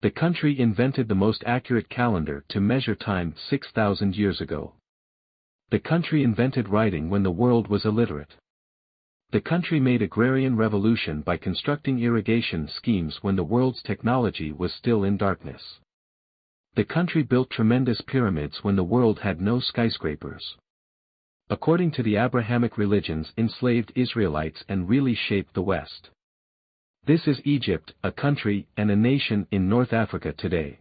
The country invented the most accurate calendar to measure time 6,000 years ago. The country invented writing when the world was illiterate. The country made agrarian revolution by constructing irrigation schemes when the world's technology was still in darkness. The country built tremendous pyramids when the world had no skyscrapers. According to the Abrahamic religions, enslaved Israelites and really shaped the West. This is Egypt, a country and a nation in North Africa today.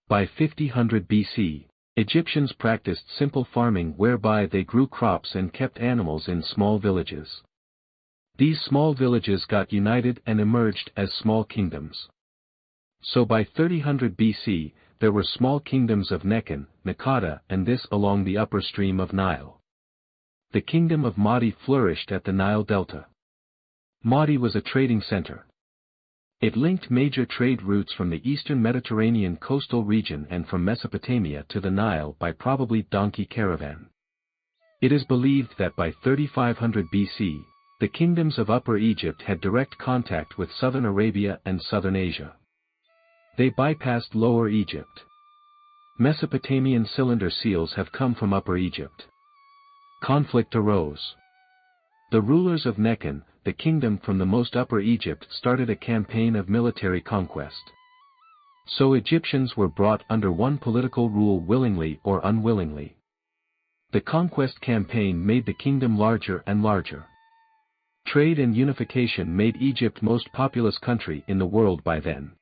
By 5000 BC, Egyptians practiced simple farming whereby they grew crops and kept animals in small villages. These small villages got united and emerged as small kingdoms. So by 3000 BC, there were small kingdoms of Nekhen, Nakada, and this along the upper stream of Nile. The kingdom of Madi flourished at the Nile Delta. Madi was a trading center. It linked major trade routes from the eastern Mediterranean coastal region and from Mesopotamia to the Nile by probably donkey caravan. It is believed that by 3500 BC, the kingdoms of Upper Egypt had direct contact with southern Arabia and southern Asia. They bypassed Lower Egypt. Mesopotamian cylinder seals have come from Upper Egypt. Conflict arose. The rulers of Nekhen, the kingdom from the most Upper Egypt, started a campaign of military conquest. So Egyptians were brought under one political rule willingly or unwillingly. The conquest campaign made the kingdom larger and larger. Trade and unification made Egypt most populous country in the world by then.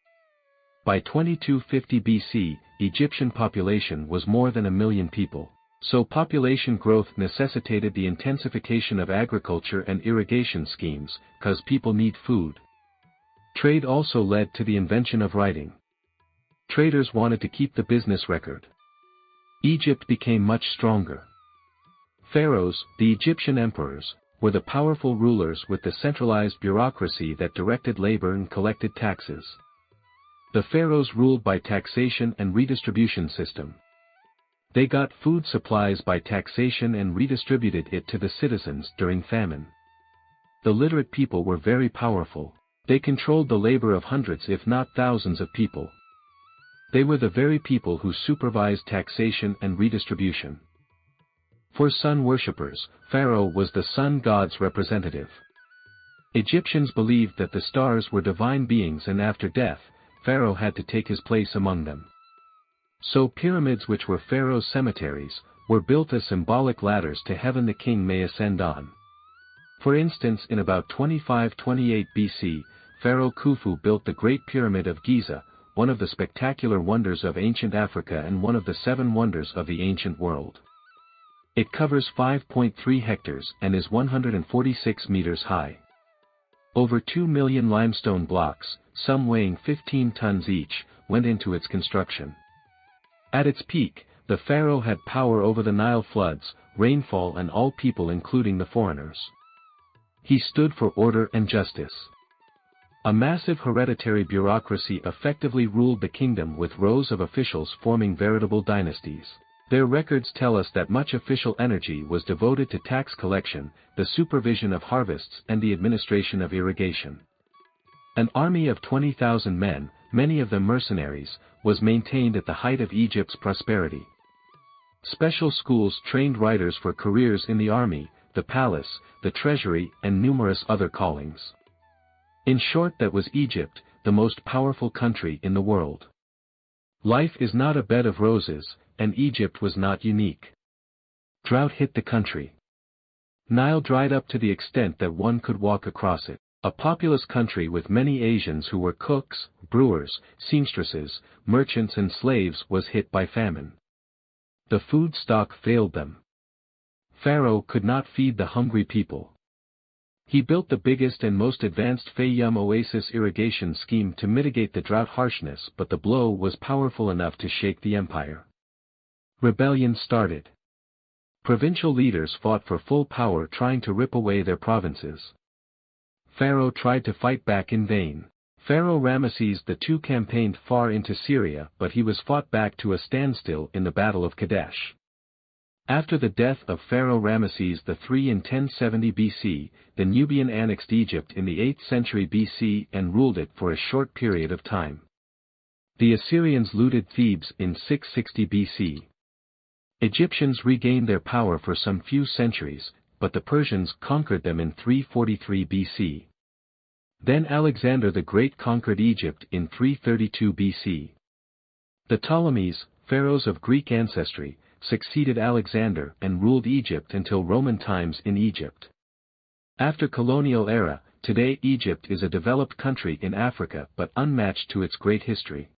By 2250 BC, Egyptian population was more than 1 million people. So population growth necessitated the intensification of agriculture and irrigation schemes, cause people need food. Trade also led to the invention of writing. Traders wanted to keep the business record. Egypt became much stronger. Pharaohs, the Egyptian emperors, were the powerful rulers with the centralized bureaucracy that directed labor and collected taxes. The pharaohs ruled by taxation and redistribution system. They got food supplies by taxation and redistributed it to the citizens during famine. The literate people were very powerful. They controlled the labor of hundreds if not thousands of people. They were the very people who supervised taxation and redistribution. For sun worshippers, Pharaoh was the sun god's representative. Egyptians believed that the stars were divine beings and after death, Pharaoh had to take his place among them. So pyramids, which were Pharaoh's cemeteries, were built as symbolic ladders to heaven the king may ascend on. For instance, in about 2528 BC, Pharaoh Khufu built the Great Pyramid of Giza, one of the spectacular wonders of ancient Africa and one of the 7 wonders of the ancient world. It covers 5.3 hectares and is 146 meters high. Over 2 million limestone blocks, some weighing 15 tons each, went into its construction. At its peak, the pharaoh had power over the Nile floods, rainfall and all people including the foreigners. He stood for order and justice. A massive hereditary bureaucracy effectively ruled the kingdom with rows of officials forming veritable dynasties. Their records tell us that much official energy was devoted to tax collection, the supervision of harvests and the administration of irrigation. An army of 20,000 men, many of them mercenaries, was maintained at the height of Egypt's prosperity. Special schools trained writers for careers in the army, the palace, the treasury and numerous other callings. In short, that was Egypt, the most powerful country in the world. Life is not a bed of roses, and Egypt was not unique. Drought hit the country. Nile dried up to the extent that one could walk across it. A populous country with many Asians who were cooks, brewers, seamstresses, merchants and slaves was hit by famine. The food stock failed them. Pharaoh could not feed the hungry people. He built the biggest and most advanced Fayum oasis irrigation scheme to mitigate the drought harshness, but the blow was powerful enough to shake the empire. Rebellion started. Provincial leaders fought for full power, trying to rip away their provinces. Pharaoh tried to fight back in vain. Pharaoh Ramesses II campaigned far into Syria, but he was fought back to a standstill in the Battle of Kadesh. After the death of Pharaoh Ramesses III in 1070 BC, the Nubian annexed Egypt in the 8th century BC and ruled it for a short period of time. The Assyrians looted Thebes in 660 BC. Egyptians regained their power for some few centuries, but the Persians conquered them in 343 BC. Then Alexander the Great conquered Egypt in 332 BC. The Ptolemies, pharaohs of Greek ancestry, succeeded Alexander and ruled Egypt until Roman times in Egypt. After colonial era, today Egypt is a developed country in Africa but unmatched to its great history.